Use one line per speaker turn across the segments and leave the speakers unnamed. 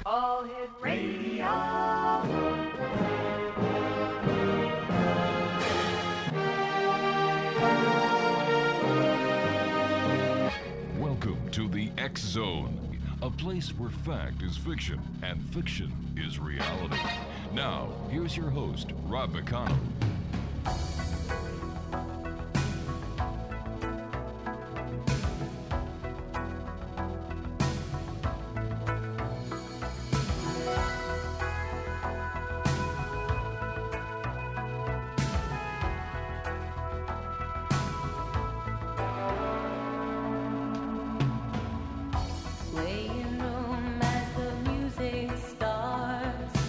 All Hit Radio.
Welcome to the X Zone, a place where fact is fiction and fiction is reality. Now, here's your host, Rob McConnell.
Swaying room as the music starts,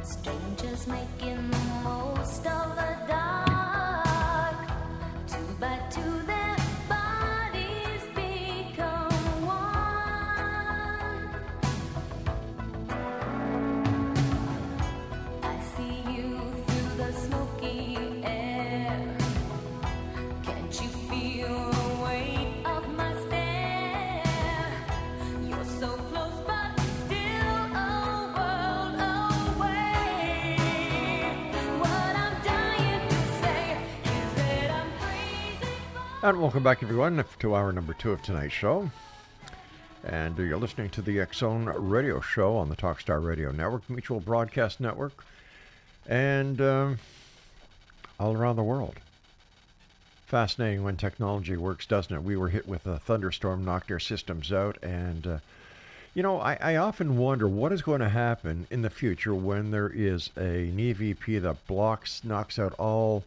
strangers making the most of the dark. Two by two their bodies become one. I see you through the smoky air. Can't you feel the weight of my stare? You're so close but still a world away. What I'm dying to say is that I'm crazy for
And welcome back, everyone, to hour number 2 of tonight's show. And you're listening to the X Zone radio show on the Talkstar Radio Network, Mutual Broadcast Network, and all around the world. Fascinating when technology works, doesn't it? We were hit with a thunderstorm, knocked our systems out, and I often wonder what is going to happen in the future when there is an EVP that knocks out all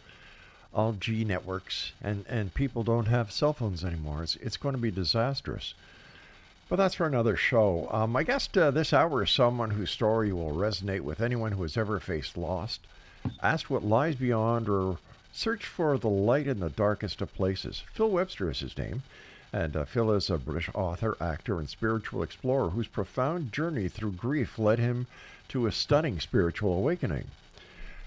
G networks, and people don't have cell phones anymore. It's going to be disastrous. But that's for another show. My guest this hour is someone whose story will resonate with anyone who has ever faced loss, asked what lies beyond, or searched for the light in the darkest of places. PHILL Webster is his name, and PHILL is a British author, actor, and spiritual explorer whose profound journey through grief led him to a stunning spiritual awakening.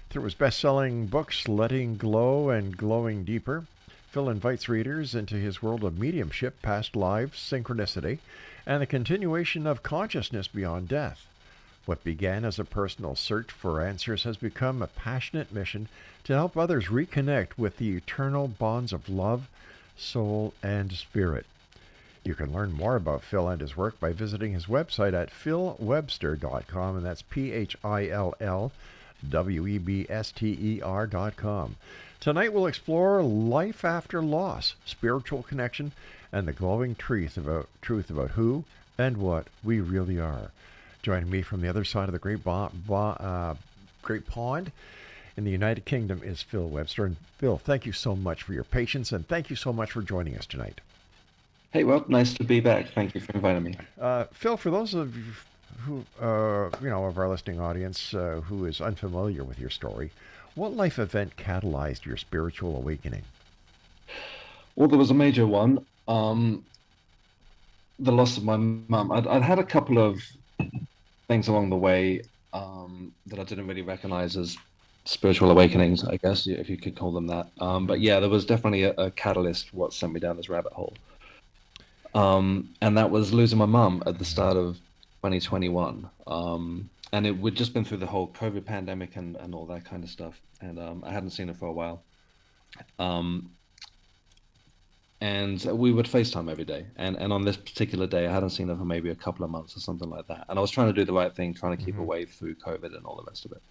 Through his best-selling books, Letting Glow and Glowing Deeper, PHILL invites readers into his world of mediumship, past lives, synchronicity, and the continuation of consciousness beyond death. What began as a personal search for answers has become a passionate mission to help others reconnect with the eternal bonds of love, soul, and spirit. You can learn more about PHILL and his work by visiting his website at phillwebster.com, and that's PHILLWEBSTER.com. Tonight we'll explore life after loss, spiritual connection, and the glowing truth about who and what we really are. Joining me from the other side of the Great Pond in the United Kingdom is PHILL Webster. And PHILL, thank you so much for your patience, and thank you so much for joining us tonight.
Hey, well, nice to be back. Thank you for inviting me.
PHILL, for those of you who, of our listening audience who is unfamiliar with your story, what life event catalyzed your spiritual awakening?
Well, there was a major one. The loss of my mum. I'd had a couple of things along the way that I didn't really recognize as spiritual awakenings, I guess, if you could call them that. But yeah, there was definitely a catalyst what sent me down this rabbit hole. And that was losing my mum at the start of 2021. And we'd just been through the whole COVID pandemic and all that kind of stuff. And I hadn't seen her for a while. And we would FaceTime every day. And on this particular day, I hadn't seen her for maybe a couple of months or something like that. And I was trying to do the right thing, trying to keep away through COVID and all the rest of it.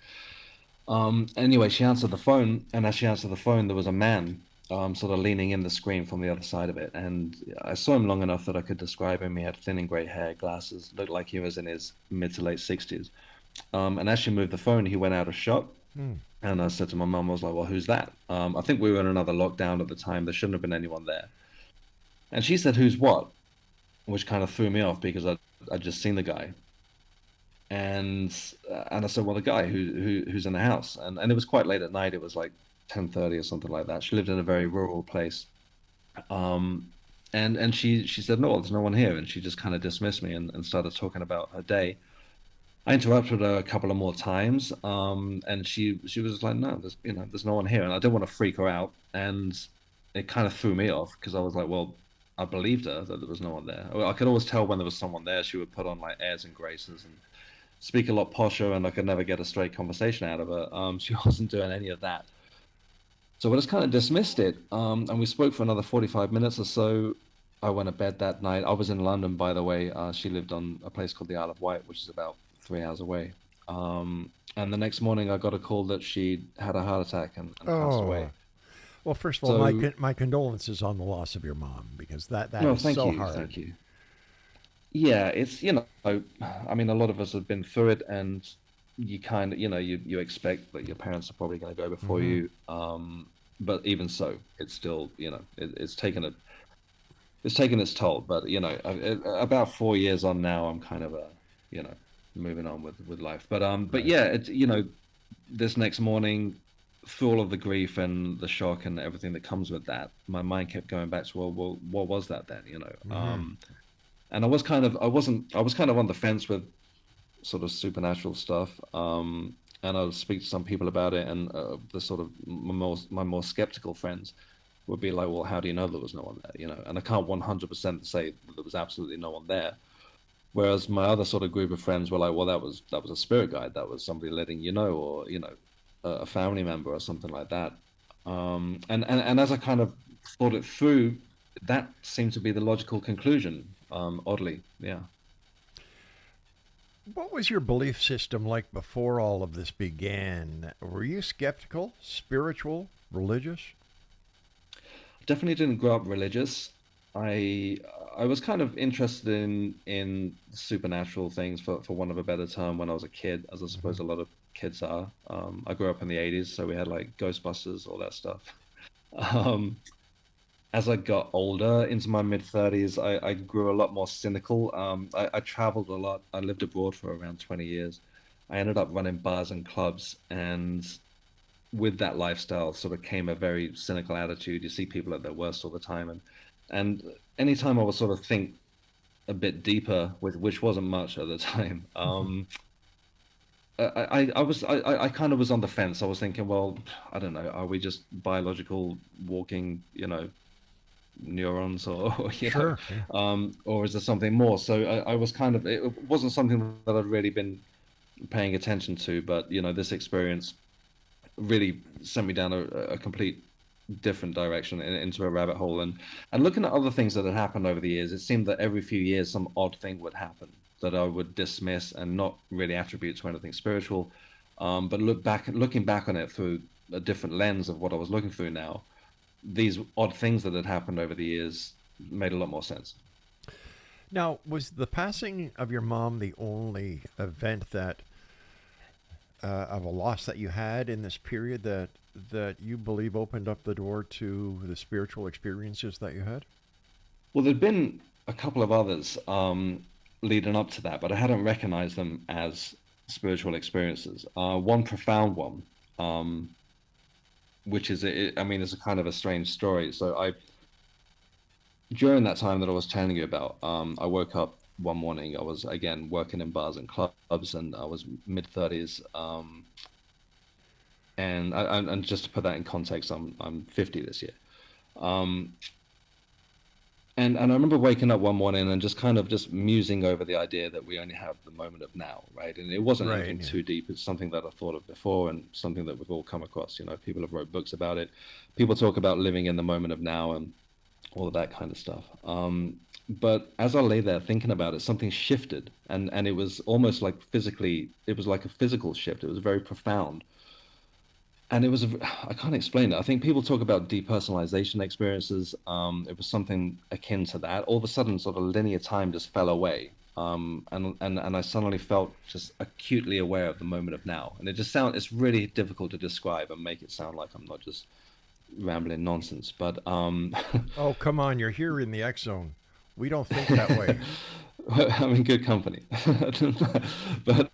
Anyway, she answered the phone. And as she answered the phone, there was a man sort of leaning in the screen from the other side of it. And I saw him long enough that I could describe him. He had thin and grey hair, glasses, looked like he was in his mid to late 60s. And as she moved the phone, he went out of shot. And I said to my mum, I was like, well, who's that? I think we were in another lockdown at the time. There shouldn't have been anyone there. And she said, who's what? Which kind of threw me off because I'd just seen the guy. And I said, well, the guy who's in the house. And it was quite late at night. It was like 10:30 or something like that. She lived in a very rural place. And she said, no, there's no one here. And she just kind of dismissed me and started talking about her day. I interrupted her a couple of more times, and she was like, no, there's no one here. And I didn't want to freak her out. And it kind of threw me off because I was like, well, I believed her that there was no one there. I could always tell when there was someone there. She would put on like airs and graces and speak a lot posher, and I could never get a straight conversation out of her. She wasn't doing any of that. So I just kind of dismissed it. And we spoke for another 45 minutes or so. I went to bed that night. I was in London, by the way. She lived on a place called the Isle of Wight, which is about 3 hours away. And the next morning, I got a call that she had a heart attack and passed away.
Well, first of all, my condolences on the loss of your mom, because that is so hard.
Thank you. Yeah, it's, I mean, a lot of us have been through it, and you kind of, you expect that your parents are probably going to go before you. But even so, it's still, it's taken its toll. But, about 4 years on now, I'm kind of, moving on with life. But yeah, this next morning, through all of the grief and the shock and everything that comes with that, my mind kept going back to, well, what was that then? And I was kind of on the fence with sort of supernatural stuff. And I would speak to some people about it, and the sort of my more skeptical friends would be like, well, how do you know there was no one there? And I can't 100% say that there was absolutely no one there. Whereas my other sort of group of friends were like, well, that was a spirit guide, that was somebody letting you know, or a family member or something like that. And as I kind of thought it through, that seemed to be the logical conclusion, oddly. Yeah.
What was your belief system like before all of this began? Were you skeptical, spiritual, religious?
Definitely didn't grow up religious. I was kind of interested in supernatural things, for want of a better term, when I was a kid, as I suppose a lot of kids are. I grew up in the 80s, so we had like Ghostbusters, all that stuff. As I got older, into my mid-30s, I grew a lot more cynical. I traveled a lot. I lived abroad for around 20 years. I ended up running bars and clubs, and with that lifestyle sort of came a very cynical attitude. You see people at their worst all the time, and anytime I would sort of think a bit deeper, which wasn't much at the time, I kind of was on the fence. I was thinking, well, I don't know, are we just biological walking, neurons, or
Sure, yeah.
or is there something more? So I was kind of, it wasn't something that I'd really been paying attention to, but this experience really sent me down a complete different direction, into a rabbit hole, and looking at other things that had happened over the years, it seemed that every few years some odd thing would happen that I would dismiss and not really attribute to anything spiritual, but looking back on it through a different lens of what I was looking through now, these odd things that had happened over the years made a lot more sense.
Now, was the passing of your mom the only event that of a loss that you had in this period that you believe opened up the door to the spiritual experiences that you had?
Well, there'd been a couple of others leading up to that, but I hadn't recognized them as spiritual experiences. One profound one, which is, it's a kind of a strange story. So during that time that I was telling you about, I woke up one morning. I was again working in bars and clubs, and I was mid-30s. And just to put that in context, I'm 50 this year. And I remember waking up one morning and just kind of just musing over the idea that we only have the moment of now, right? And it wasn't anything too deep. It's something that I thought of before, and something that we've all come across. People have wrote books about it. People talk about living in the moment of now and all of that kind of stuff. But as I lay there thinking about it, something shifted, and it was almost like it was like a physical shift. It was very profound. And it was, I can't explain it. I think people talk about depersonalization experiences. It was something akin to that. All of a sudden, sort of linear time just fell away. And I suddenly felt just acutely aware of the moment of now. And it's really difficult to describe and make it sound like I'm not just rambling nonsense. But
oh, come on, you're here in the X Zone. We don't think that way.
I'm in good company. But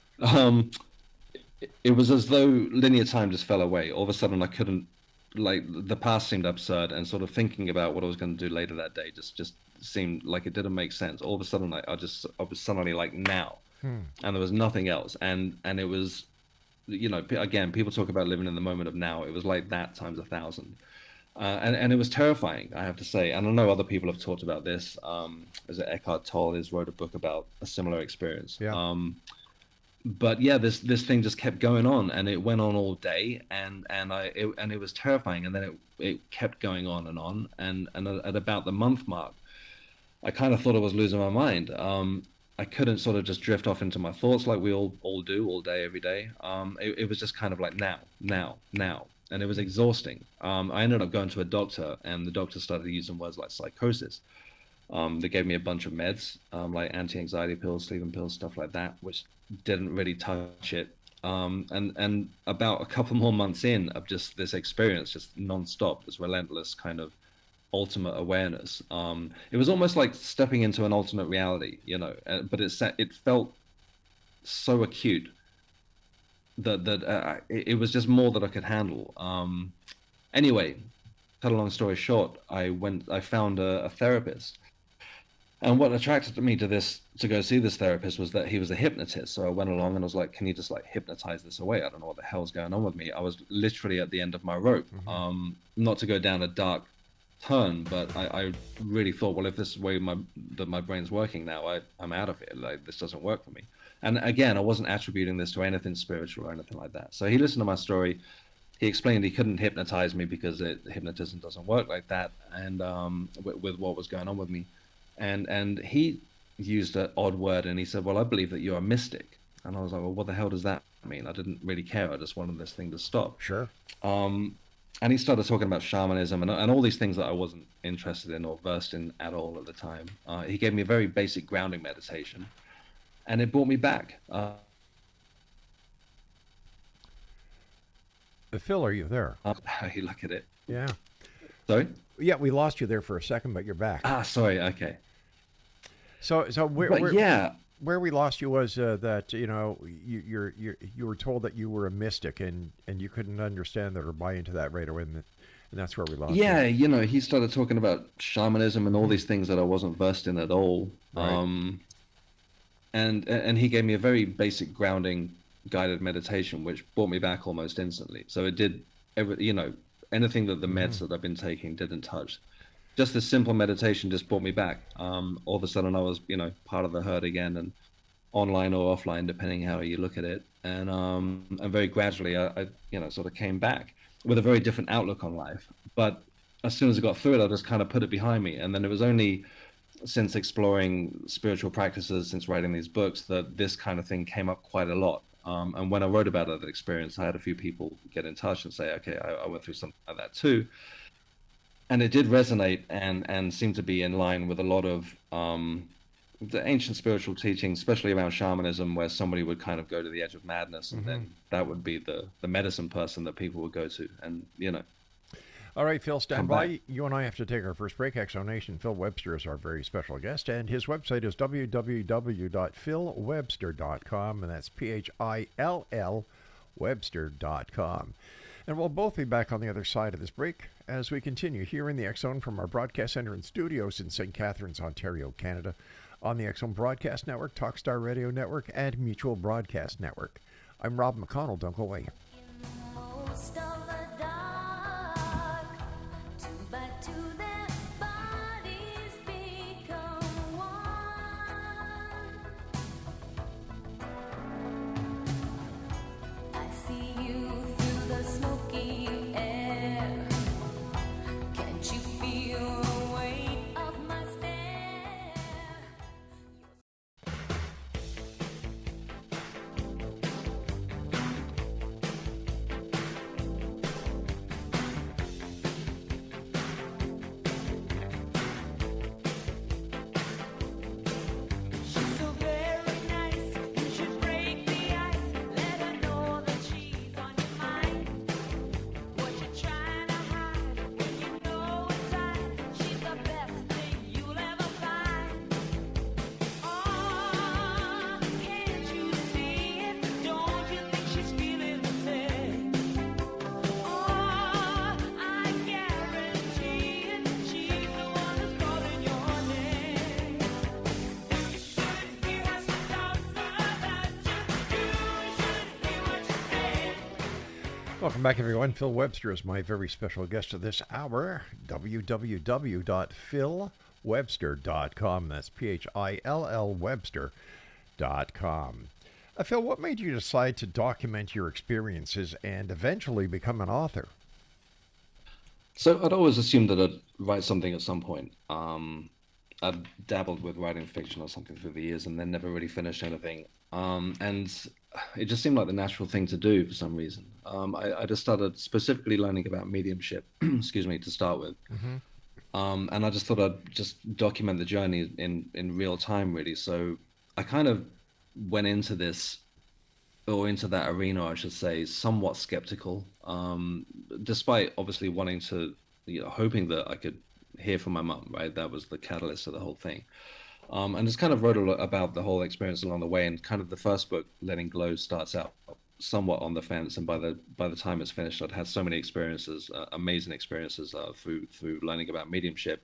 it was as though linear time just fell away. All of a sudden, I couldn't, like, the past seemed absurd, and sort of thinking about what I was going to do later that day just seemed like it didn't make sense. All of a sudden, I was suddenly like now, and there was nothing else. And it was, again, people talk about living in the moment of now. It was like that times 1,000. And it was terrifying, I have to say. And I know other people have talked about this. Is it Eckhart Tolle has wrote a book about a similar experience.
Yeah.
But yeah, this thing just kept going on, and it went on all day, and it was terrifying. And then it kept going on, and at about the month mark, I kind of thought I was losing my mind. I couldn't sort of just drift off into my thoughts like we all do all day, every day. It was just kind of like now, and it was exhausting. I ended up going to a doctor, and the doctor started using words like psychosis. They gave me a bunch of meds, like anti-anxiety pills, sleeping pills, stuff like that, which didn't really touch it. And about a couple more months in of just this experience, just non-stop, this relentless kind of ultimate awareness. It was almost like stepping into an alternate reality, but it felt so acute that it was just more that I could handle. Anyway, cut a long story short, I found a therapist. And what attracted me to go see this therapist was that he was a hypnotist. So I went along and I was like, can you just like hypnotize this away? I don't know what the hell's going on with me. I was literally at the end of my rope. Not to go down a dark turn, but I really thought, well, if this is the way my brain's working now, I'm out of it. Like, this doesn't work for me. And again, I wasn't attributing this to anything spiritual or anything like that. So he listened to my story. He explained he couldn't hypnotize me because hypnotism doesn't work like that. And with what was going on with me. And he used an odd word, and he said, well, I believe that you're a mystic. And I was like, well, what the hell does that mean? I didn't really care. I just wanted this thing to stop.
Sure.
And he started talking about shamanism and all these things that I wasn't interested in or versed in at all at the time. He gave me a very basic grounding meditation, and it brought me back.
Phil, are you there?
You look at it.
Yeah.
Sorry?
Yeah, we lost you there for a second, but you're back.
Sorry. Okay.
So
yeah,
where we lost you was that you were told that you were a mystic, and you couldn't understand that or buy into that right away, and that's where we lost you.
Yeah, he started talking about shamanism and all these things that I wasn't versed in at all.
Right.
And he gave me a very basic grounding guided meditation, which brought me back almost instantly. So it did anything that the meds that I've been taking didn't touch. Just this simple meditation just brought me back. All of a sudden I was, part of the herd again, and online or offline, depending how you look at it. And very gradually I sort of came back with a very different outlook on life. But as soon as I got through it, I just kind of put it behind me. And then it was only since exploring spiritual practices, since writing these books, that this kind of thing came up quite a lot. And when I wrote about that experience, I had a few people get in touch and say, okay, I went through something like that too. And it did resonate and seem to be in line with a lot of the ancient spiritual teachings, especially around shamanism, where somebody would kind of go to the edge of madness, and then that would be the medicine person that people would go to. And,
All right, Phil, stand by. You and I have to take our first break. Exonation. Phil Webster is our very special guest, and his website is www.philwebster.com, and that's PHILL Webster.com. And we'll both be back on the other side of this break as we continue here in the X Zone from our broadcast center and studios in St. Catharines, Ontario, Canada, on the X Zone Broadcast Network, Talkstar Radio Network, and Mutual Broadcast Network. I'm Rob McConnell. Don't go away.
Most of the dark, two by two their bodies become one. I see you through the smoky air. Can't you feel the weight of my stare?
Welcome back, everyone. Phil Webster is my very special guest of this hour. www.philwebster.com. That's PHILL Webster.com. Phil, what made you decide to document your experiences and eventually become an author?
So I'd always assumed that I'd write something at some point. I'd dabbled with writing fiction or something through the years and then never really finished anything. And it just seemed like the natural thing to do for some reason. I just started specifically learning about mediumship, excuse me, to start with. And I just thought I'd just document the journey in real time, really. So I kind of went into this, or into that arena, I should say, somewhat skeptical, despite obviously wanting to, hoping that I could hear from my mum, right? That was the catalyst of the whole thing. And just kind of wrote a lot about the whole experience along the way. And kind of the first book, Letting Glow, starts out somewhat on the fence. And by the time it's finished, I'd had so many experiences, amazing experiences through learning about mediumship,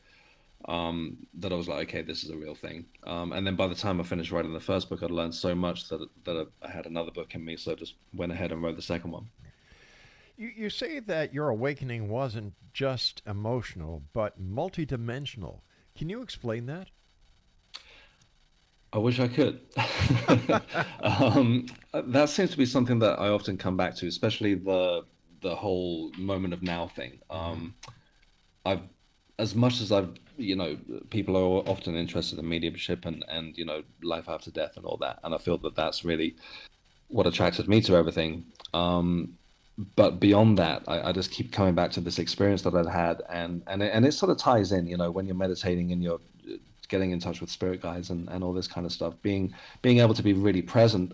that I was like, okay, this is a real thing. And then by the time I finished writing the first book, I'd learned so much that I had another book in me. So I just went ahead and wrote the second one.
You say that your awakening wasn't just emotional, but multidimensional. Can you explain that?
I wish I could. That seems to be something that I often come back to, especially the whole moment of now thing. As much as people are often interested in mediumship and life after death and all that, and I feel that that's really what attracted me to everything. But beyond that, I just keep coming back to this experience that I'd had, and it sort of ties in, when you're meditating and you're getting in touch with spirit guides and all this kind of stuff. Being able to be really present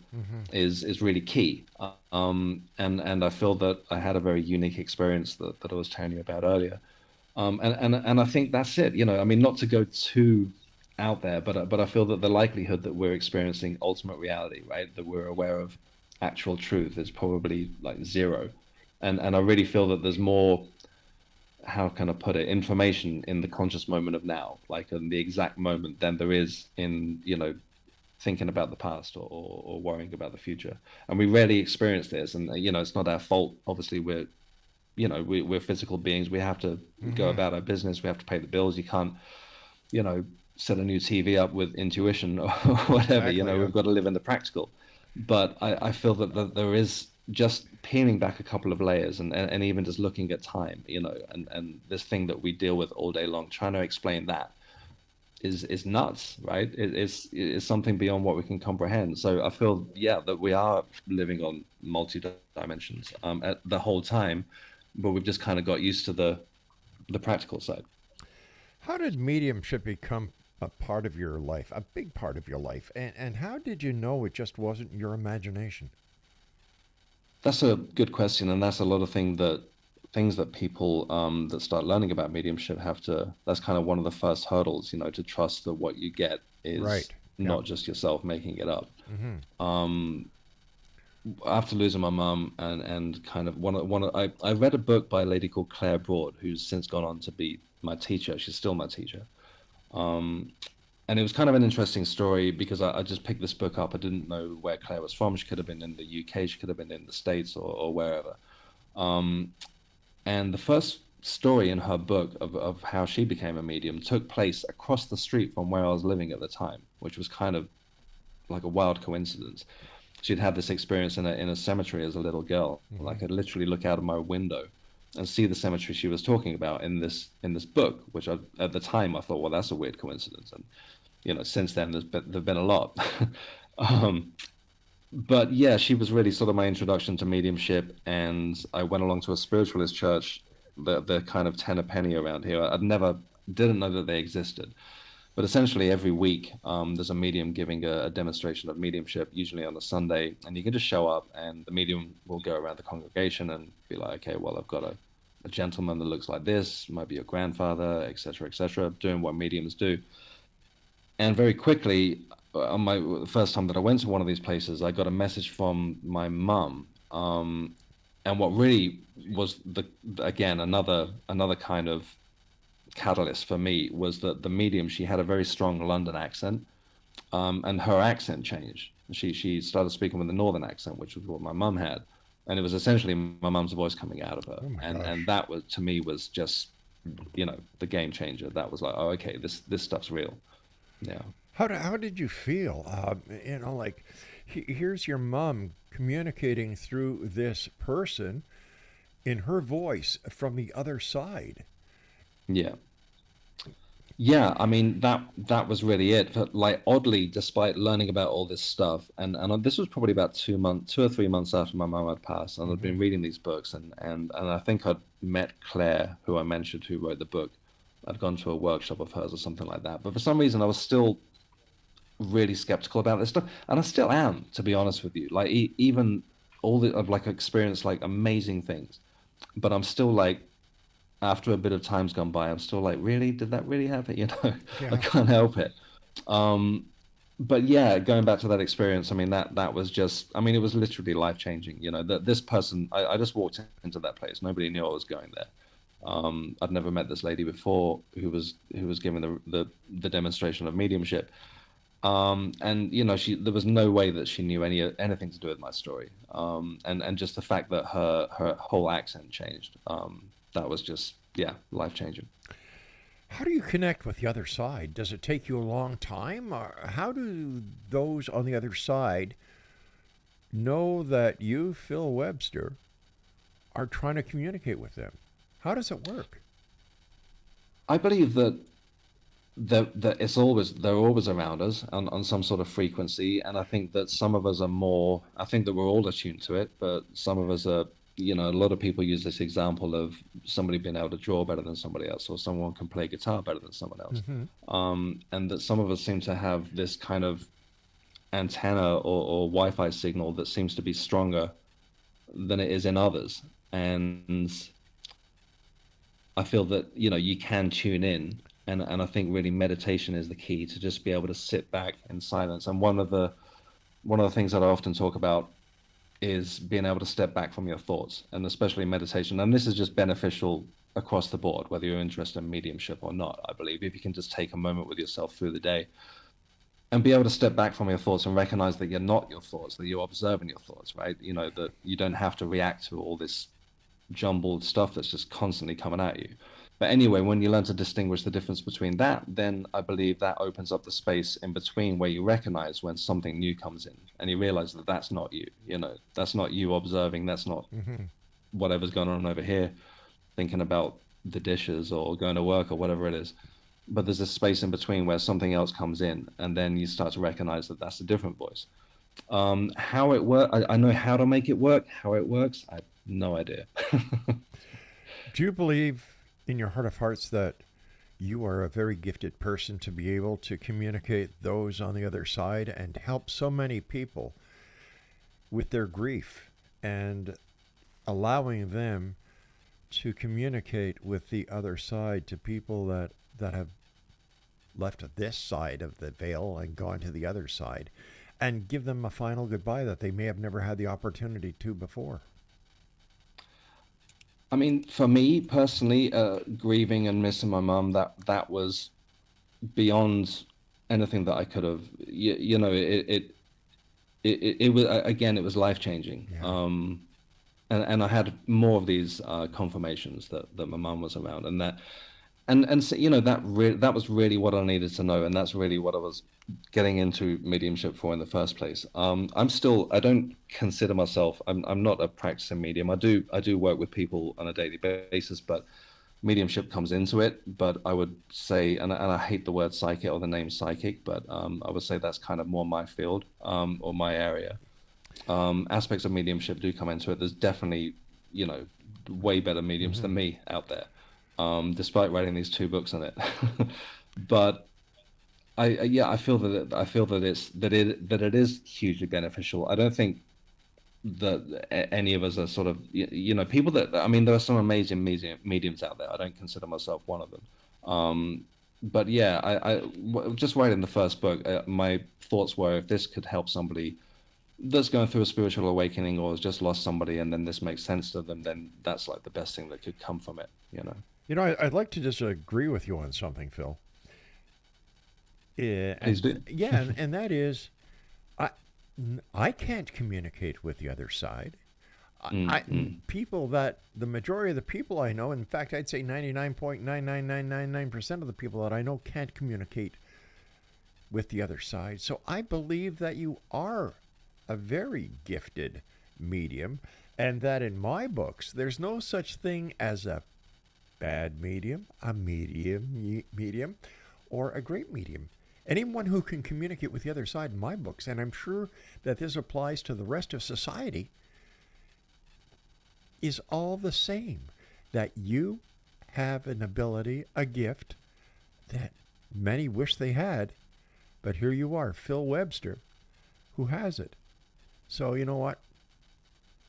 is really key. And I feel that I had a very unique experience that I was telling you about earlier. And I think that's it. Not to go too out there, but I feel that the likelihood that we're experiencing ultimate reality, right, that we're aware of actual truth, is probably like zero. And I really feel that there's more, how can I put it, information in the conscious moment of now, like in the exact moment, than there is in, thinking about the past or worrying about the future. And we rarely experience this. And, it's not our fault. Obviously, we're physical beings. We have to go about our business. We have to pay the bills. You can't, set a new TV up with intuition or whatever.
Exactly,
We've got to live in the practical. But I feel that there is, just peeling back a couple of layers and even just looking at time, and this thing that we deal with all day long, trying to explain that is nuts, right? It's something beyond what we can comprehend. So I feel, that we are living on multi dimensions at the whole time, but we've just kind of got used to the practical side.
How did mediumship become a part of your life, a big part of your life? And how did you know it just wasn't your imagination?
That's a good question, and that's a lot of things that people that start learning about mediumship have to. That's kind of one of the first hurdles, to trust that what you get is not just yourself making it up. After losing my mum and kind of I read a book by a lady called Claire Broad, who's since gone on to be my teacher. She's still my teacher. And it was kind of an interesting story because I just picked this book up. I didn't know where Claire was from. She could have been in the UK. She could have been in the States or wherever. And the first story in her book of how she became a medium took place across the street from where I was living at the time, which was kind of like a wild coincidence. She'd had this experience in a cemetery as a little girl. I could literally look out of my window and see the cemetery she was talking about in this book, which at the time I thought, well, that's a weird coincidence. And since then there've been a lot. But yeah, she was really sort of my introduction to mediumship, and I went along to a spiritualist church, the kind of 10 a penny around here. Didn't know that they existed. But essentially every week there's a medium giving a demonstration of mediumship, usually on a Sunday, and you can just show up and the medium will go around the congregation and be like, okay, well, I've got a gentleman that looks like this, might be your grandfather, etc., doing what mediums do. And very quickly, on the first time that I went to one of these places, I got a message from my mum. And what really was another kind of catalyst for me was that the medium, she had a very strong London accent, and her accent changed. She started speaking with a northern accent, which was what my mum had. and it was essentially my mum's voice coming out of her.
Oh my
and
gosh.
and that was, to me, was just, the game changer. That was like, oh, okay, this stuff's real. Yeah.
How did you feel? Like here's your mom communicating through this person in her voice from the other side.
Yeah. Yeah, I mean, that was really it. But like, oddly, despite learning about all this stuff, and this was probably about 2 or 3 months after my mum had passed, and I'd been reading these books, and I think I'd met Claire, who I mentioned, who wrote the book. I'd gone to a workshop of hers or something like that. But for some reason, I was still really skeptical about this stuff, and I still am, to be honest with you. Like, even I've like experienced like amazing things, but I'm still like, after a bit of time's gone by, I'm still like, really? Did that really happen? I
Yeah.
can't help it. But yeah, going back to that experience, I mean, that was just, I mean, it was literally life changing. That this person, I just walked into that place. Nobody knew I was going there. I'd never met this lady before who was giving the demonstration of mediumship. And there was no way that she knew anything to do with my story. And just the fact that her whole accent changed. That was just, yeah, life changing.
How do you connect with the other side? Does it take you a long time? Or how do those on the other side know that you, Phil Webster, are trying to communicate with them? How does it work?
I believe that they're always around us on some sort of frequency, and I think that some of us are more. I think that we're all attuned to it, but some of us are. A lot of people use this example of somebody being able to draw better than somebody else, or someone can play guitar better than someone else. And that some of us seem to have this kind of antenna or Wi-Fi signal that seems to be stronger than it is in others. And I feel that, you can tune in. And I think really meditation is the key, to just be able to sit back in silence. And one of the things that I often talk about is being able to step back from your thoughts, and especially meditation. And this is just beneficial across the board, whether you're interested in mediumship or not. I believe if you can just take a moment with yourself through the day and be able to step back from your thoughts and recognize that you're not your thoughts, that you're observing your thoughts, right? That you don't have to react to all this jumbled stuff that's just constantly coming at you. But anyway, when you learn to distinguish the difference between that, then I believe that opens up the space in between, where you recognize when something new comes in, and you realize that that's not you. That's not you observing. That's not whatever's going on over here, thinking about the dishes or going to work or whatever it is. But there's a space in between where something else comes in, and then you start to recognize that that's a different voice. How it works, I know how to make it work. How it works, I have no idea.
Do you believe in your heart of hearts that you are a very gifted person to be able to communicate those on the other side and help so many people with their grief, and allowing them to communicate with the other side, to people that have left this side of the veil and gone to the other side, and give them a final goodbye that they may have never had the opportunity to before?
I mean, for me personally, grieving and missing my mum, that was beyond anything that I could have. It was, again, it was life changing.
Yeah.
And I had more of these confirmations that my mum was around, and so, that was really what I needed to know, and that's really what I was getting into mediumship for in the first place. I don't consider myself, I'm not a practicing medium. I do work with people on a daily basis, but mediumship comes into it. But I would say, and I hate the word psychic or the name psychic, but I would say that's kind of more my field, or my area. Aspects of mediumship do come into it. There's definitely, way better mediums than me out there, despite writing these 2 books on it. But I feel that it is hugely beneficial. I don't think that any of us are sort of, people that, I mean, there are some amazing mediums out there. I don't consider myself one of them. But yeah, just writing the first book, my thoughts were, if this could help somebody that's going through a spiritual awakening, or has just lost somebody, and then this makes sense to them, then that's like the best thing that could come from it.
I'd like to just agree with you on something, Phil.
Please do.
Yeah, and that is, I can't communicate with the other side. People that the majority of the people I know, in fact, I'd say 99.99999% of the people that I know can't communicate with the other side. So I believe that you are a very gifted medium, and that in my books, there's no such thing as a bad medium, a medium, or a great medium. Anyone who can communicate with the other side in my books, and I'm sure that this applies to the rest of society, is all the same. That you have an ability, a gift that many wish they had, but here you are, Phil Webster, who has it. So you know what?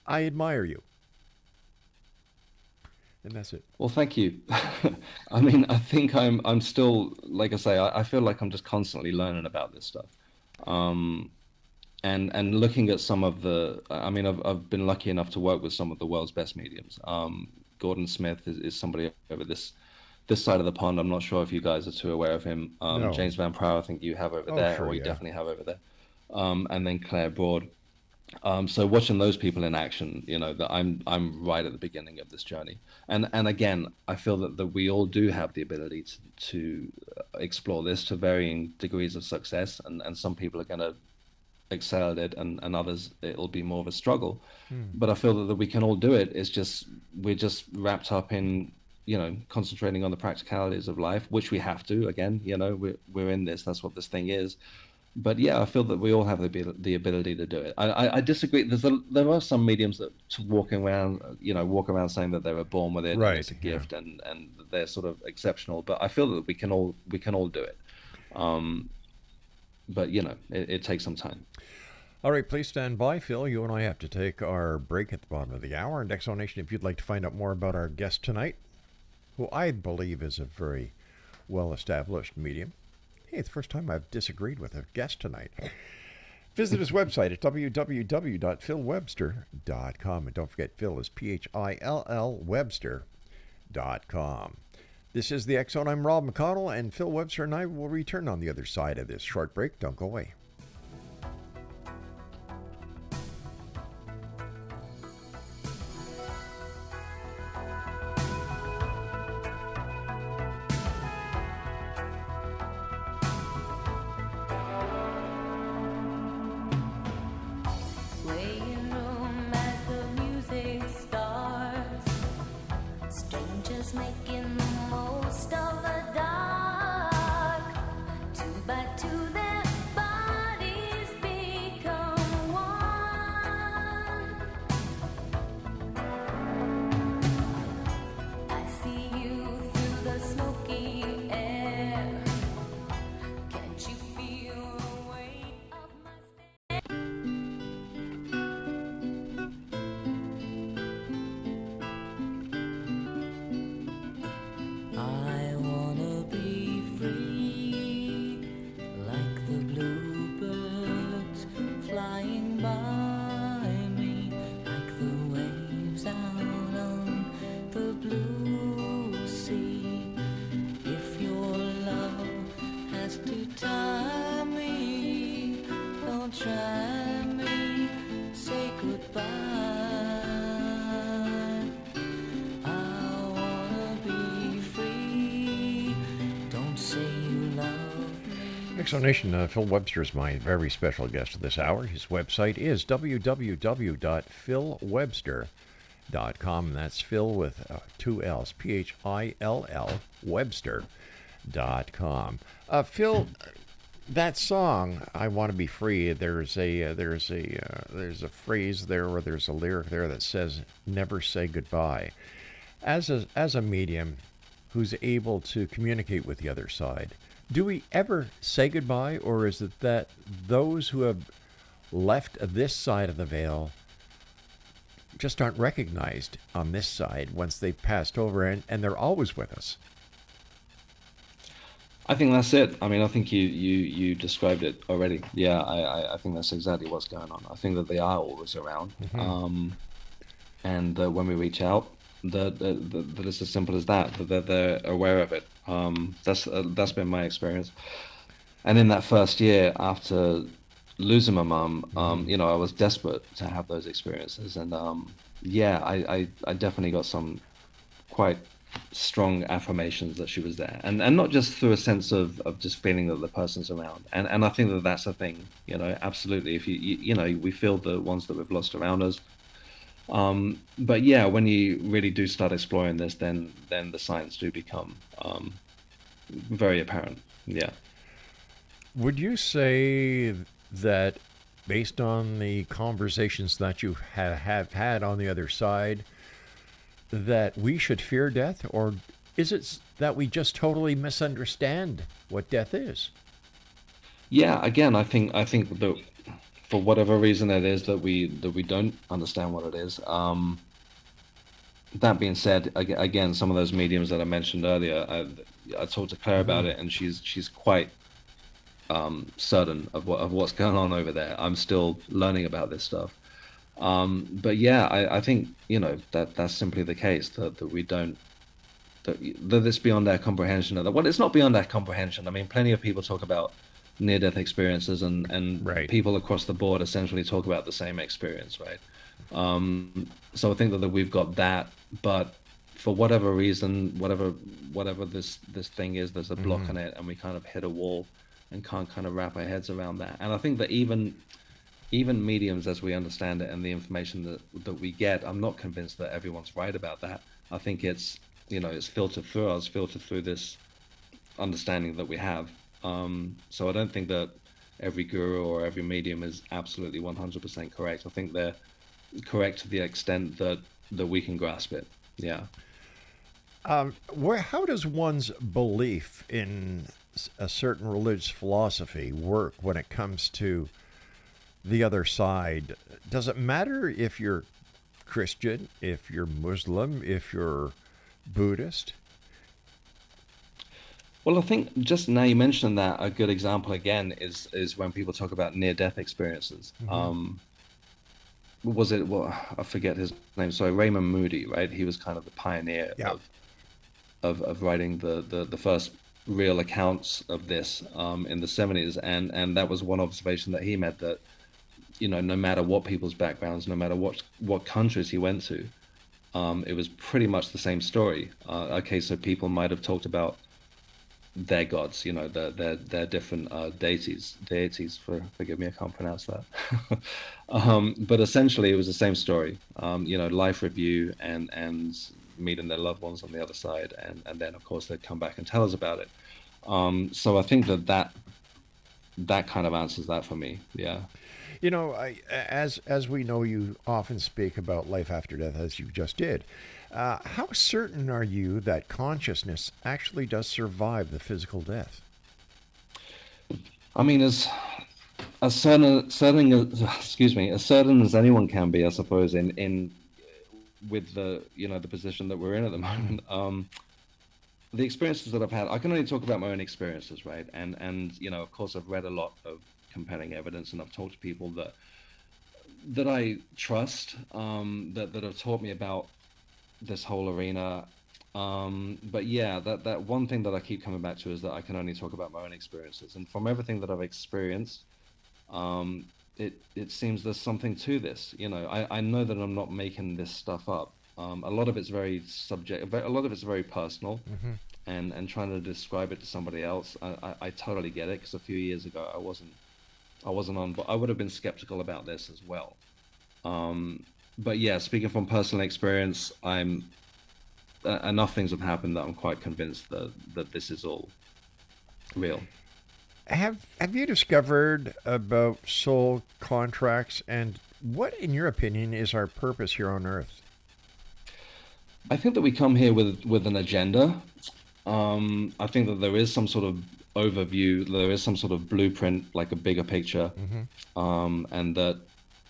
I admire you. And that's it.
Well, thank you. I mean, I think I'm still, like I say, I feel like I'm just constantly learning about this stuff. And looking at some of the, I mean, I've been lucky enough to work with some of the world's best mediums. Gordon Smith is somebody over this side of the pond. I'm not sure if you guys are too aware of him.
No.
James Van Prow, I think you have over there,
sure,
or you
yeah.
definitely have over there. And then Claire Broad. So watching those people in action, you know, that I'm right at the beginning of this journey. And again, I feel that we all do have the ability to explore this to varying degrees of success. And some people are going to excel at it, and others it'll be more of a struggle. But I feel that we can all do it. It's just we're just wrapped up in, you know, concentrating on the practicalities of life, which we have to. Again, you know, we're in this. That's what this thing is. But yeah, I feel that we all have the ability to do it. I disagree. There are some mediums that walk around saying that they were born with it,
Right,
and it's a gift, and they're sort of exceptional. But I feel that we can all do it. But you know, it takes some time.
All right, please stand by, Phil. You and I have to take our break at the bottom of the hour. And Exonation, if you'd like to find out more about our guest tonight, who I believe is a very well-established medium. Hey, it's the first time I've disagreed with a guest tonight. Visit his website at www.philwebster.com. And don't forget, Phil is PHILL Webster.com. This is the X Zone. I'm Rob McConnell, and Phil Webster and I will return on the other side of this short break. Don't go away.
Playing room as the music starts. Strangers making the most of the dark. Two by two, their bodies become one. I see you through the smoky air. Can't you feel the weight of my stare? I wanna be free, like the bluebirds flying by me, like the waves out on the blue sea. If your love has to tie me, don't try me, say goodbye. I wanna be free. Don't say you love me.
Exonation, Phil Webster is my very special guest this hour. His website is www.philwebster.com. And that's Phil with two L's, PHILL Webster.com. Phil, that song, "I Want to Be Free," there's a phrase there, or there's a lyric there that says, "Never say goodbye." As a medium who's able to communicate with the other side, do we ever say goodbye, or is it that those who have left this side of the veil just aren't recognized on this side once they've passed over, and they're always with us?
I think that's it. I mean, I think you described it already. Yeah, I think that's exactly what's going on. I think that they are always around, and when we reach out, that it's as simple as that. That they're aware of it. That's been my experience. And in that first year after losing my mum, you know, I was desperate to have those experiences, and yeah, I definitely got some quite strong affirmations that she was there, and not just through a sense of just feeling that the person's around, and I think that that's a thing, absolutely. If we feel the ones that we've lost around us, but yeah, when you really do start exploring this, then the signs do become very apparent. Yeah.
Would you say that based on the conversations that you have had on the other side, that we should fear death, or is it that we just totally misunderstand what death is?
Yeah, again, I think that for whatever reason it is that we don't understand what it is. That being said, again, some of those mediums that I mentioned earlier, I talked to Claire about
Hmm.
it, and she's quite certain of what's going on over there. I'm still learning about this stuff. But yeah, I think that's simply the case that we don't that it's beyond our comprehension. Well, it's not beyond our comprehension. I mean, plenty of people talk about near-death experiences, and
Right.
people across the board essentially talk about the same experience, right? So I think that we've got that, but for whatever reason, whatever this thing is, there's a block
Hmm.
on it, and we kind of hit a wall and can't kind of wrap our heads around that. And I think that even mediums as we understand it and the information that we get, I'm not convinced that everyone's right about that. I think it's filtered through us, filtered through this understanding that we have. So I don't think that every guru or every medium is absolutely 100% correct. I think they're correct to the extent that we can grasp it. Yeah.
How does one's belief in a certain religious philosophy work when it comes to the other side? Does it matter if you're Christian, if you're Muslim, if you're Buddhist?
Well, I think just now you mentioned that a good example again is when people talk about near-death experiences.
Hmm.
Was it, well, I forget his name. Sorry, Raymond Moody, right? He was kind of the pioneer
Yeah.
of writing the first real accounts of this in the 70s, and that was one observation that he made, that no matter what people's backgrounds, no matter what countries he went to, it was pretty much the same story. Okay, so people might have talked about their gods, their different deities. Forgive me, I can't pronounce that. But essentially, it was the same story. Life review and meeting their loved ones on the other side, and then of course they'd come back and tell us about it. So I think that kind of answers that for me. Yeah.
As we know, you often speak about life after death, as you just did. How certain are you that consciousness actually does survive the physical death?
I mean, as certain excuse me, as certain as anyone can be, I suppose, in with the position that we're in at the moment. The experiences that I've had, I can only talk about my own experiences, right? And of course, I've read a lot of compelling evidence, and I've talked to people that I trust, that have taught me about this whole arena. But yeah, that one thing that I keep coming back to is that I can only talk about my own experiences, and from everything that I've experienced, it seems there's something to this. I know that I'm not making this stuff up. A lot of it's very subject, a lot of it's very personal,
Hmm.
and trying to describe it to somebody else, I totally get it, because a few years ago I wasn't on, but I would have been skeptical about this as well. But yeah, speaking from personal experience, enough things have happened that I'm quite convinced that this is all real.
Have you discovered about soul contracts, and what, in your opinion, is our purpose here on Earth?
I think that we come here with an agenda. I think that there is some sort of overview, there is some sort of blueprint, like a bigger picture,
Hmm.
and that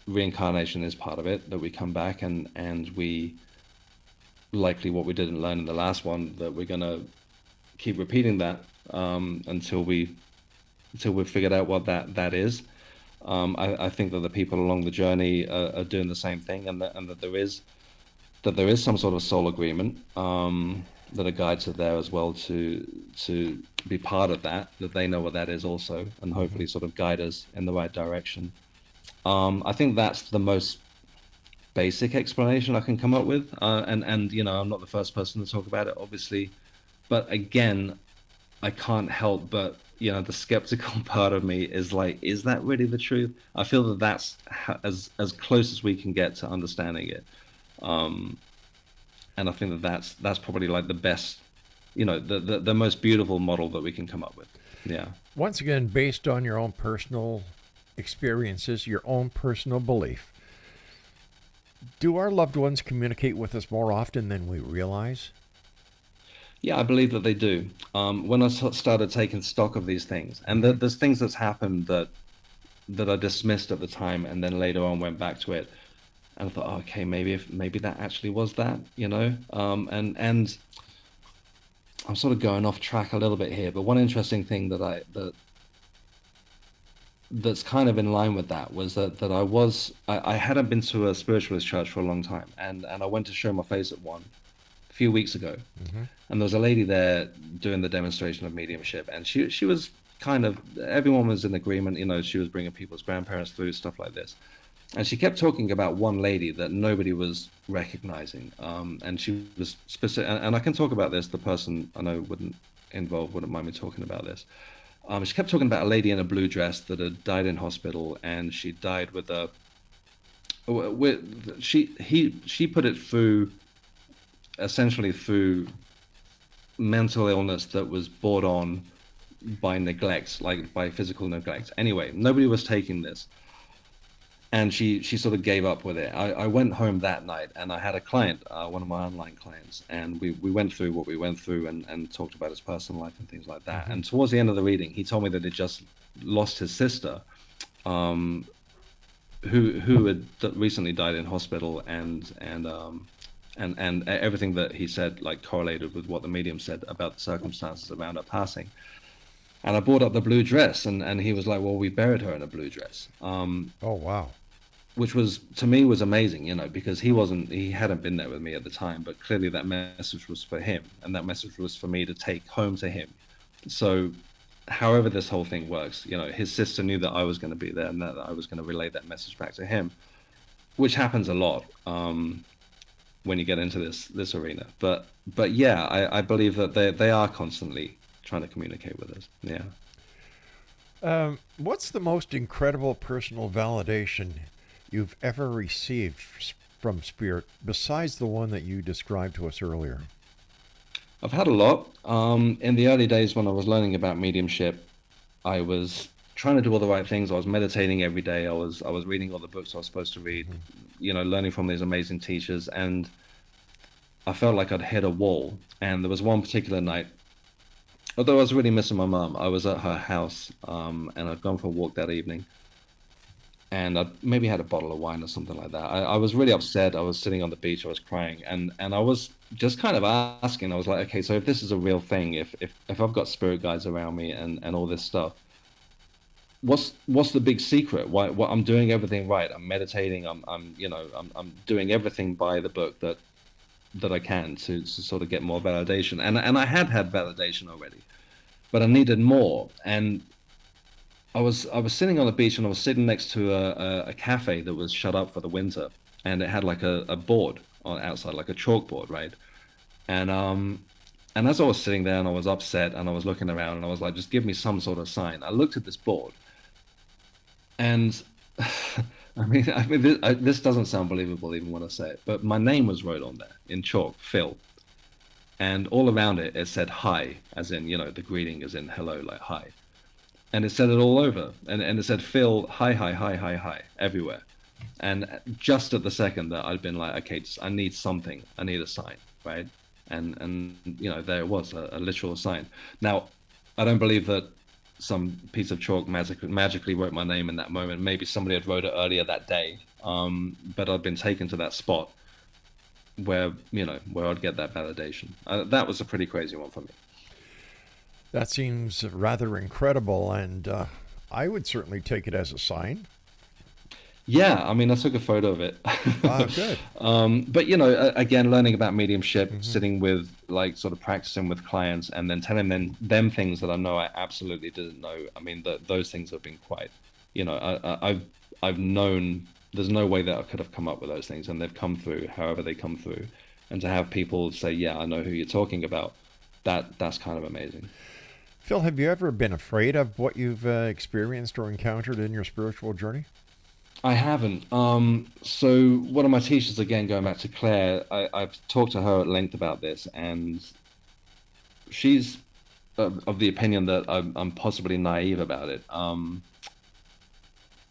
reincarnation is part of it. That we come back, and we, likely what we didn't learn in the last one, that we're gonna keep repeating that, until we've figured out what that is. I think that the people along the journey are doing the same thing, and that there is some sort of soul agreement, that a guides are there as well to be part of that they know what that is also, and hopefully sort of guide us in the right direction. I think that's the most basic explanation I can come up with. And you know, I'm not the first person to talk about it, obviously. But again, I can't help but, you know, the skeptical part of me is like, is that really the truth? I feel that that's as close as we can get to understanding it. And I think that that's probably like the best, you know, the most beautiful model that we can come up with. Yeah.
Once again, based on your own personal experiences, your own personal belief, do our loved ones communicate with us more often than we realize?
Yeah, I believe that they do. When I started taking stock of these things, and there's things that's happened that I dismissed at the time, and then later on went back to it, and I thought, oh, okay, maybe that actually was that, you know. And I'm sort of going off track a little bit here, but one interesting thing that's kind of in line with that was that I hadn't been to a spiritualist church for a long time, and I went to show my face at one a few weeks ago, and there was a lady there doing the demonstration of mediumship, and she was kind of, everyone was in agreement, you know, she was bringing people's grandparents through stuff like this, and she kept talking about one lady that nobody was recognizing, and she was specific, and I can talk about this, the person I know wouldn't mind me talking about this. She kept talking about a lady in a blue dress that had died in hospital, and she died she put it through, essentially through mental illness that was brought on by neglect, like by physical neglect. Anyway, nobody was taking this, and she sort of gave up with it. I went home that night, and I had a client, one of my online clients, and we went through what we went through and talked about his personal life and things like that. And towards the end of the reading, he told me that he just lost his sister, who had recently died in hospital, and everything that he said like correlated with what the medium said about the circumstances around her passing. And I brought up the blue dress, and he was like, well, we buried her in a blue dress.
Oh, wow.
Which was, to me, was amazing, you know, because he hadn't been there with me at the time, but clearly that message was for him, and that message was for me to take home to him. So however this whole thing works, you know, his sister knew that I was going to be there and that I was going to relay that message back to him, which happens a lot when you get into this arena. But yeah, I believe that they are constantly trying to communicate with us. Yeah.
What's the most incredible personal validation you've ever received from spirit besides the one that you described to us earlier?
I've had a lot. In the early days when I was learning about mediumship, I was trying to do all the right things. I was meditating every day. I was reading all the books I was supposed to read, you know, learning from these amazing teachers, and I felt like I'd hit a wall. And there was one particular night, although I was really missing my mum, I was at her house, and I'd gone for a walk that evening, and I maybe had a bottle of wine or something like that. I was really upset. I was sitting on the beach. I was crying, and I was just kind of asking. I was like, okay, so if this is a real thing, if I've got spirit guides around me and all this stuff, what's the big secret? Why I'm doing everything right? I'm meditating. I'm doing everything by the book that I can to sort of get more validation. And I had validation already, but I needed more. And I was sitting on the beach, and I was sitting next to a cafe that was shut up for the winter, and it had like a board on outside, like a chalkboard, right? And as I was sitting there and I was upset and I was looking around and I was like, just give me some sort of sign. I looked at this board, and I mean, this doesn't sound believable even when I say it, but my name was wrote on there in chalk, PHILL. And all around it, it said hi, as in, you know, the greeting as in hello, like hi. And it said it all over. And it said PHILL, hi, everywhere. And just at the second that I'd been like, okay, I need something. I need a sign, right? And you know, there it was, a literal sign. Now, I don't believe that some piece of chalk magically wrote my name in that moment. Maybe somebody had wrote it earlier that day, but I'd been taken to that spot where I'd get that validation. That was a pretty crazy one for me.
That seems rather incredible, and I would certainly take it as a sign.
Yeah, I mean, I took a photo of it.
Ah, good.
But, you know, again, learning about mediumship, sitting with, like, sort of practicing with clients, and then telling them things that I know I absolutely didn't know. I mean, those things have been quite, you know, I've known there's no way that I could have come up with those things, and they've come through however they come through. And to have people say, yeah, I know who you're talking about, that's kind of amazing.
Phil, have you ever been afraid of what you've experienced or encountered in your spiritual journey?
I haven't. So one of my teachers, again, going back to Claire, I've talked to her at length about this, and she's of the opinion that I'm possibly naive about it. I'm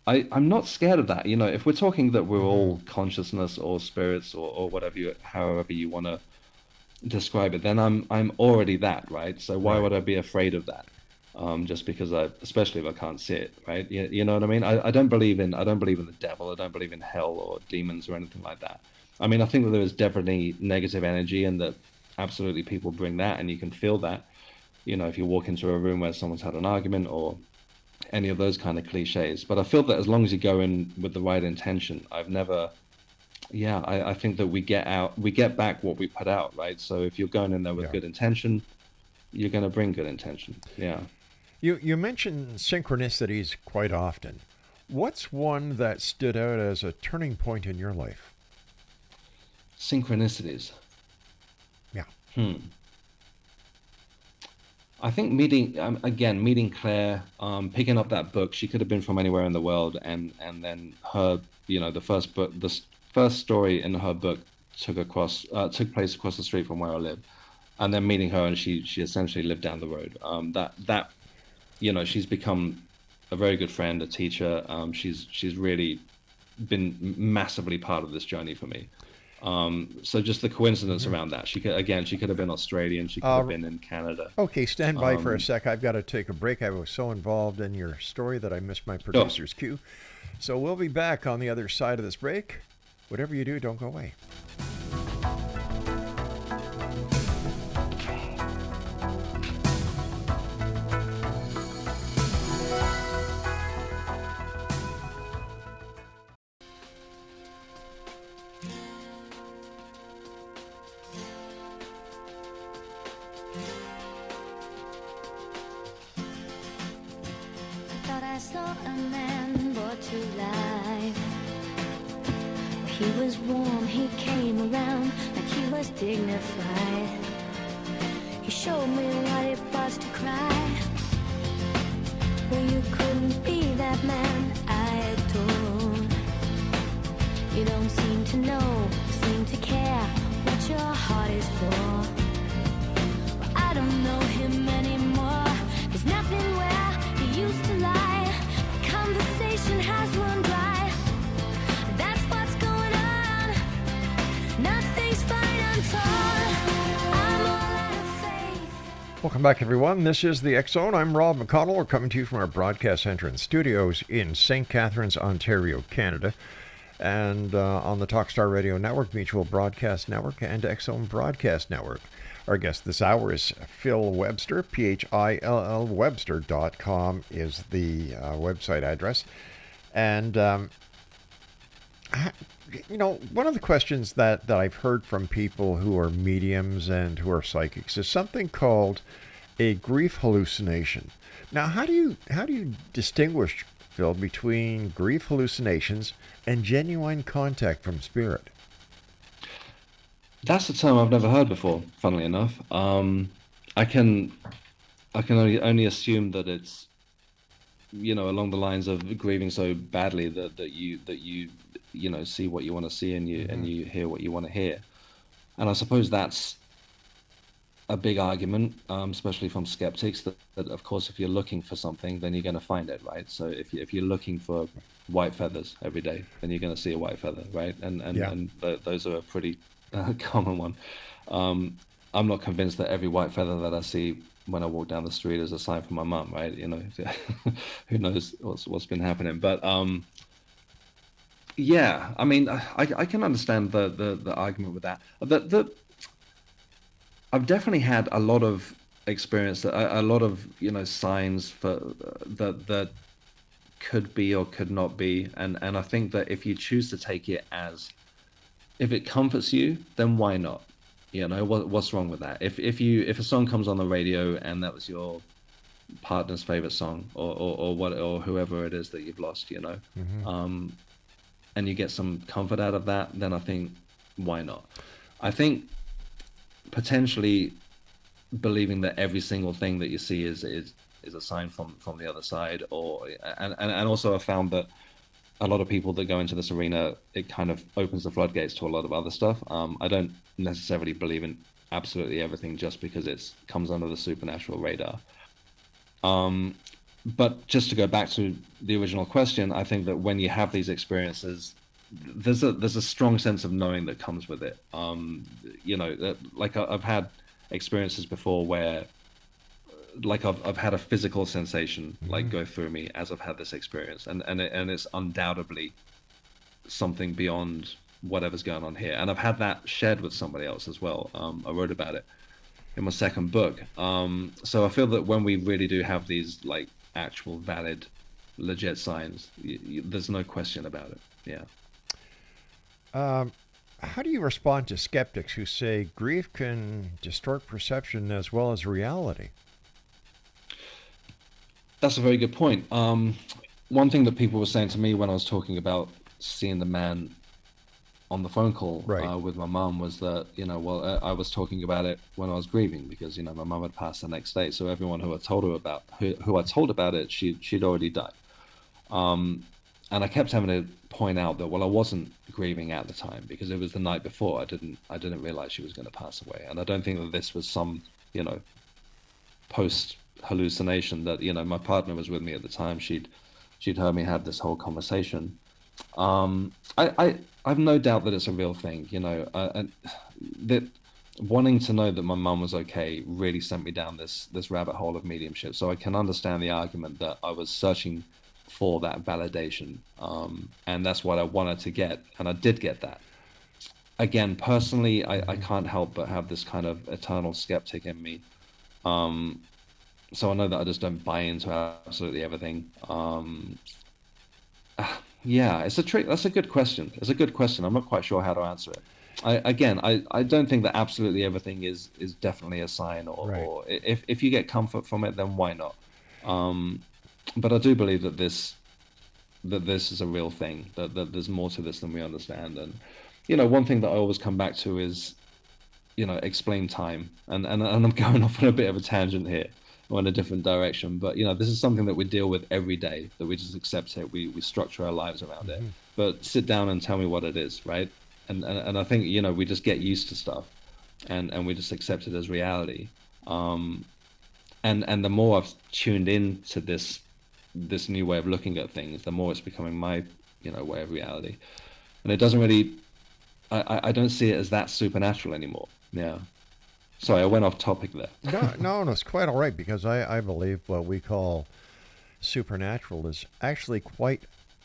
not scared of that. If we're talking that we're all consciousness or spirits or whatever however you want to describe it, then I'm already that, right? So why would I be afraid of that? Just because especially if I can't see it, right? You know what I mean? I don't believe in the devil. I don't believe in hell or demons or anything like that. I mean, I think that there is definitely negative energy, and that absolutely people bring that, and you can feel that. If you walk into a room where someone's had an argument or any of those kind of cliches. But I feel that as long as you go in with the right intention, I think that we get back what we put out, right? So if you're going in there with good intention, you're going to bring good intention. Yeah.
You mention synchronicities quite often. What's one that stood out as a turning point in your life?
Synchronicities.
Yeah.
I think meeting Claire, picking up that book. She could have been from anywhere in the world, and then her, the first story in her book took place across the street from where I live, and then meeting her, and she essentially lived down the road. She's become a very good friend, a teacher. She's really been massively part of this journey for me. So just the coincidence around that. She could have been Australian. She could have been in Canada.
Okay, stand by for a sec. I've got to take a break. I was so involved in your story that I missed my producer's cue. So we'll be back on the other side of this break. Whatever you do, don't go away.
I saw a man brought to life. He was warm, he came around like he was dignified. He showed me what it was to cry. Well, you couldn't be that man I adored. You don't seem to know, seem to care what your heart is for. Well, I don't know him anymore. There's nothing where he used to lie. Conversation has run dry. That's what's going on. Nothing's fine, I'm torn. I'm all out of faith.
Welcome back, everyone. This is the X Zone. I'm Rob McConnell. We're coming to you from our broadcast center and studios in St. Catharines, Ontario, Canada, and on the Talkstar Radio Network, Mutual Broadcast Network, and X Zone Broadcast Network. Our guest this hour is Phil Webster. PHILL Webster.com is the website address. And, one of the questions that I've heard from people who are mediums and who are psychics is something called a grief hallucination. Now, how do you distinguish, Phil, between grief hallucinations and genuine contact from spirit?
That's a term I've never heard before, funnily enough. I can only assume that it's, along the lines of grieving so badly that you see what you want to see and you hear what you want to hear. And I suppose that's a big argument, especially from skeptics, that of course if you're looking for something, then you're going to find it, right? So if you're looking for white feathers every day, then you're going to see a white feather, right? And those are a pretty common one. I'm not convinced that every white feather that I see when I walk down the street is a sign from my mum, right? Who knows what's been happening. But I mean, I can understand the argument with that. I've definitely had a lot of experience, a lot of signs for that could be or could not be, and I think that if you choose to take it as, if it comforts you, then why not? What's wrong with that? If a song comes on the radio and that was your partner's favorite song, or whoever it is that you've lost, and you get some comfort out of that, then I think why not? I think potentially believing that every single thing that you see is a sign from the other side, or and also I found that a lot of people that go into this arena, it kind of opens the floodgates to a lot of other stuff. I don't necessarily believe in absolutely everything just because it comes under the supernatural radar. But just to go back to the original question, I think that when you have these experiences, there's a strong sense of knowing that comes with it. You know, like I've had experiences before where, like I've had a physical sensation like go through me as I've had this experience, and it's undoubtedly something beyond whatever's going on here. And I've had that shared with somebody else as well. I wrote about it in my second book. So I feel that when we really do have these like actual valid, legit signs, there's no question about it. Yeah.
How do you respond to skeptics who say grief can distort perception as well as reality?
That's a very good point. One thing that people were saying to me when I was talking about seeing the man on the phone call with my mum was that, you know, well, I was talking about it when I was grieving because, you know, my mum had passed the next day. So everyone who I told her about, who I told about it, she'd already died. And I kept having to point out that, well, I wasn't grieving at the time because it was the night before. I didn't realize she was going to pass away. And I don't think that this was some, you know, post hallucination that, you know, my partner was with me at the time. She'd heard me have this whole conversation. I've no doubt that it's a real thing, you know, and that wanting to know that my mum was okay really sent me down this rabbit hole of mediumship. So I can understand the argument that I was searching for that validation, and that's what I wanted to get, and I did get that. Again, personally, I can't help but have this kind of eternal skeptic in me. So I know that I just don't buy into absolutely everything. Yeah, it's a trick. That's a good question. It's a good question. I'm not quite sure how to answer it. I don't think that absolutely everything is definitely a sign, or if you get comfort from it, then why not? But I do believe that this is a real thing. That there's more to this than we understand. And you know, one thing that I always come back to is, you know, explain time. And I'm going off on a bit of a tangent here, or in a different direction. But you know, this is something that we deal with every day. That we just accept it. We structure our lives around it. But sit down and tell me what it is, right? And I think, you know, we just get used to stuff, and we just accept it as reality. And the more I've tuned in to this new way of looking at things, the more it's becoming my, you know, way of reality. And it doesn't really, I don't see it as that supernatural anymore. Yeah. Sorry, I went off topic there.
No, it's quite all right, because I believe what we call supernatural is actually quite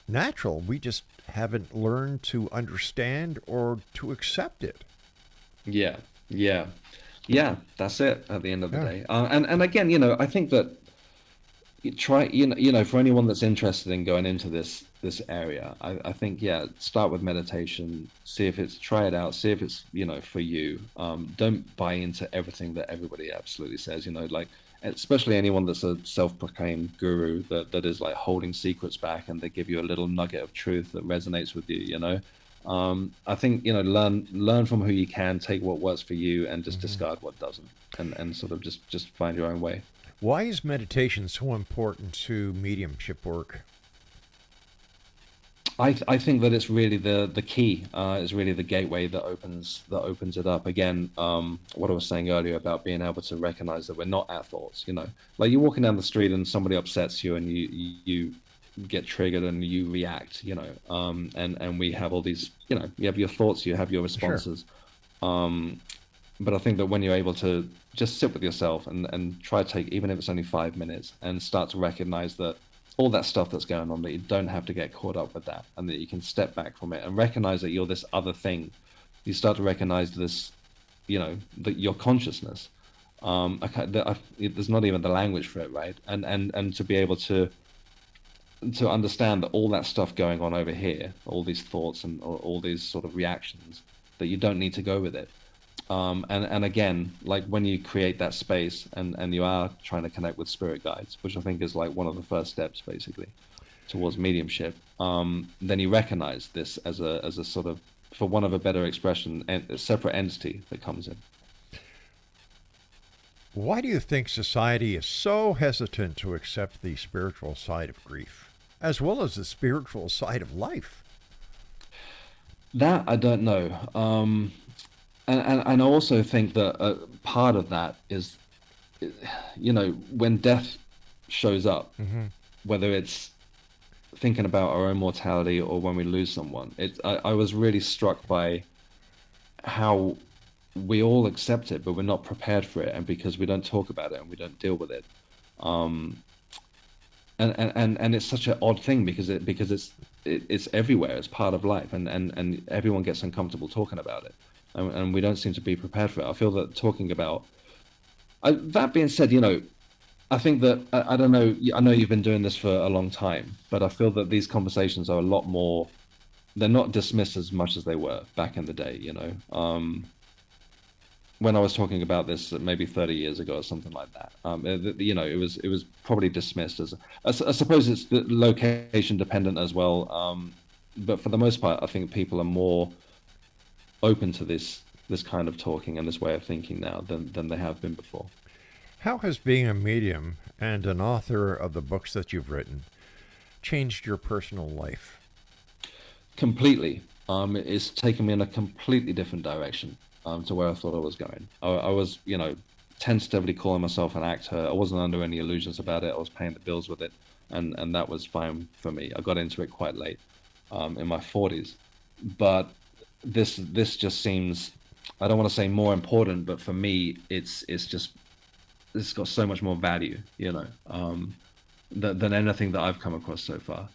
natural. We just haven't learned to understand or to accept it. Yeah,
that's it at the end of the day. And again, you know, I think that you try, you know, for anyone that's interested in going into this area, I think, start with meditation, try it out, see if it's, you know, for you. Don't buy into everything that everybody absolutely says, you know, like, especially anyone that's a self-proclaimed guru that is like holding secrets back, and they give you a little nugget of truth that resonates with you, you know. I think, you know, learn from who you can, take what works for you, and just discard what doesn't, and sort of just find your own way.
Why is meditation so important to mediumship work?
I think that it's really the key. It's really the gateway that opens it up. Again, what I was saying earlier about being able to recognize that we're not our thoughts. You know, like you're walking down the street and somebody upsets you, and you get triggered and you react. You know, and we have all these. You know, you have your thoughts, you have your responses. Sure. But I think that when you're able to just sit with yourself and try to take, even if it's only 5 minutes, and start to recognize that all that stuff that's going on, that you don't have to get caught up with that, and that you can step back from it and recognize that you're this other thing. You start to recognize this, you know, that your consciousness. There's not even the language for it, right? And to be able to understand that all that stuff going on over here, all these thoughts and all these sort of reactions, that you don't need to go with it. And again, like when you create that space and you are trying to connect with spirit guides, which I think is like one of the first steps, basically. towards mediumship, then you recognize this as a sort of, for want of a better expression, a separate entity that comes in.
Why do you think society is so hesitant to accept the spiritual side of grief, as well as the spiritual side of life?
That I don't know. And I also think that part of that is, when death shows up, whether it's thinking about our own mortality or when we lose someone, I was really struck by how we all accept it, but we're not prepared for it, and because we don't talk about it and we don't deal with it. And it's such an odd thing because it's everywhere. It's part of life, and everyone gets uncomfortable talking about it, and we don't seem to be prepared for it. I feel that talking about that being said, I think that I don't know. I know you've been doing this for a long time, but I feel that these conversations are a lot more. They're not dismissed as much as they were back in the day. When I was talking about this maybe 30 years ago or something like that, it was probably dismissed as. I suppose it's location dependent as well, but for the most part, I think people are more open to this kind of talking and this way of thinking now than they have been before.
How has being a medium and an author of the books that you've written changed your personal life?
Completely. It's taken me in a completely different direction to where I thought I was going. I was, tentatively calling myself an actor. I wasn't under any illusions about it. I was paying the bills with it, and that was fine for me. I got into it quite late, in my 40s. But this just seems, I don't want to say more important, but for me, it's got so much more value, than anything that I've come across so far.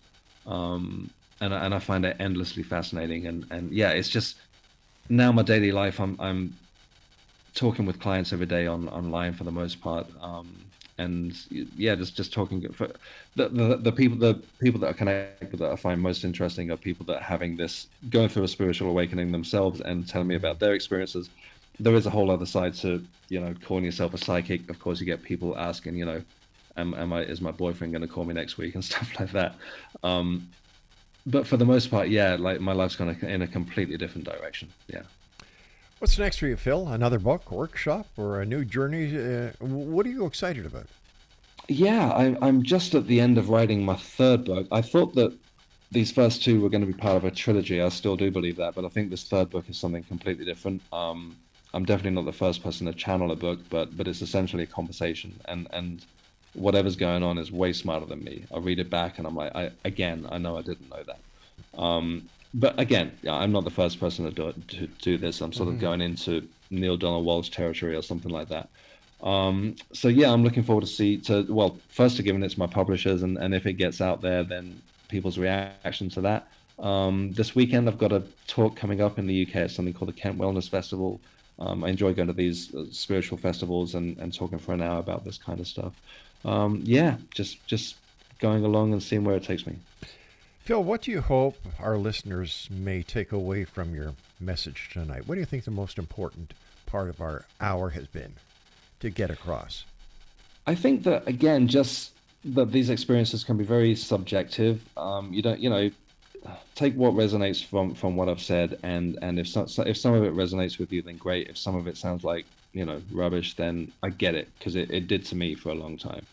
And I find it endlessly fascinating. And yeah, it's just now my daily life. I'm talking with clients every day online for the most part. And yeah, just talking for the people that are connected that I find most interesting are people that are going through a spiritual awakening themselves and telling me about their experiences. There is a whole other side to, calling yourself a psychic. Of course, you get people asking, is my boyfriend going to call me next week and stuff like that. But for the most part, yeah, like my life's gone in a completely different direction. Yeah.
What's next for you, Phil? Another book, workshop, or a new journey? What are you excited about?
Yeah, I'm just at the end of writing my third book. I thought that these first two were going to be part of a trilogy. I still do believe that, but I think this third book is something completely different. I'm definitely not the first person to channel a book, but it's essentially a conversation, and whatever's going on is way smarter than me. I read it back and I'm like, I know I didn't know that. But again, yeah, I'm not the first person to do this. I'm sort of going into Neil Donald Walsh territory or something like that. So yeah, I'm looking forward first to giving it to my publishers, and if it gets out there, then people's reaction to that. This weekend, I've got a talk coming up in the UK at something called the Kent Wellness Festival. I enjoy going to these spiritual festivals and talking for an hour about this kind of stuff. Yeah, just going along and seeing where it takes me.
Phil, what do you hope our listeners may take away from your message tonight? What do you think the most important part of our hour has been to get across?
I think that, again, just that these experiences can be very subjective. You don't, take what resonates from what I've said, and if some of it resonates with you, then great. If some of it sounds like, rubbish, then I get it, because it did to me for a long time.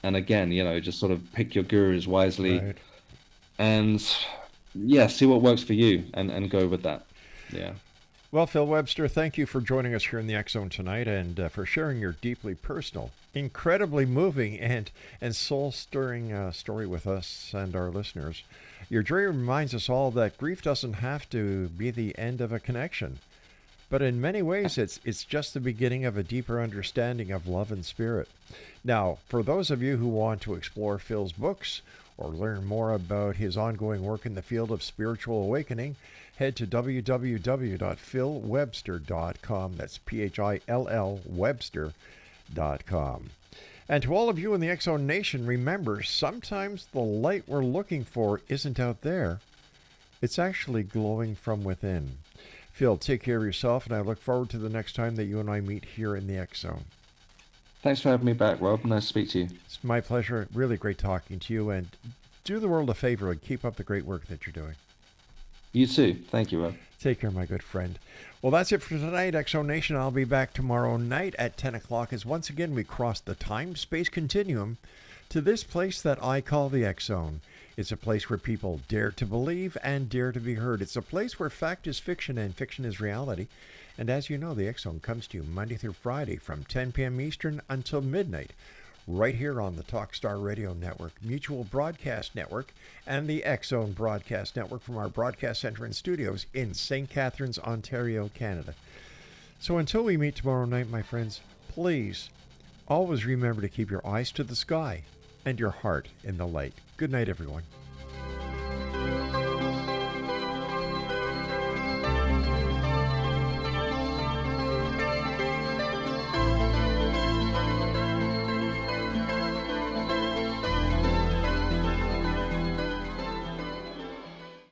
And again, just sort of pick your gurus wisely, right, and yeah, see what works for you and go with that. Yeah.
Well, Phil Webster, thank you for joining us here in the X Zone tonight, and for sharing your deeply personal, incredibly moving, and soul-stirring story with us and our listeners. Your journey reminds us all that grief doesn't have to be the end of a connection, but in many ways, it's just the beginning of a deeper understanding of love and spirit. Now, for those of you who want to explore Phil's books or learn more about his ongoing work in the field of spiritual awakening, head to www.philwebster.com. That's PHILL Webster.com. And to all of you in the X Zone Nation, remember, sometimes the light we're looking for isn't out there. It's actually glowing from within. Phil, take care of yourself, and I look forward to the next time that you and I meet here in the X Zone.
Thanks for having me back, Rob. Nice to speak to you.
It's my pleasure. Really great talking to you. And do the world a favor and keep up the great work that you're doing.
You too. Thank you, Rob.
Take care, my good friend. Well, that's it for tonight, Exo Nation. I'll be back tomorrow night at 10 o'clock as once again we cross the time-space continuum to this place that I call the X Zone. It's a place where people dare to believe and dare to be heard. It's a place where fact is fiction and fiction is reality. And as you know, the X Zone comes to you Monday through Friday from 10 p.m. Eastern until midnight, right here on the Talkstar Radio Network, Mutual Broadcast Network, and the X Zone Broadcast Network from our broadcast center and studios in St. Catharines, Ontario, Canada. So until we meet tomorrow night, my friends, please always remember to keep your eyes to the sky and your heart in the light. Good night, everyone.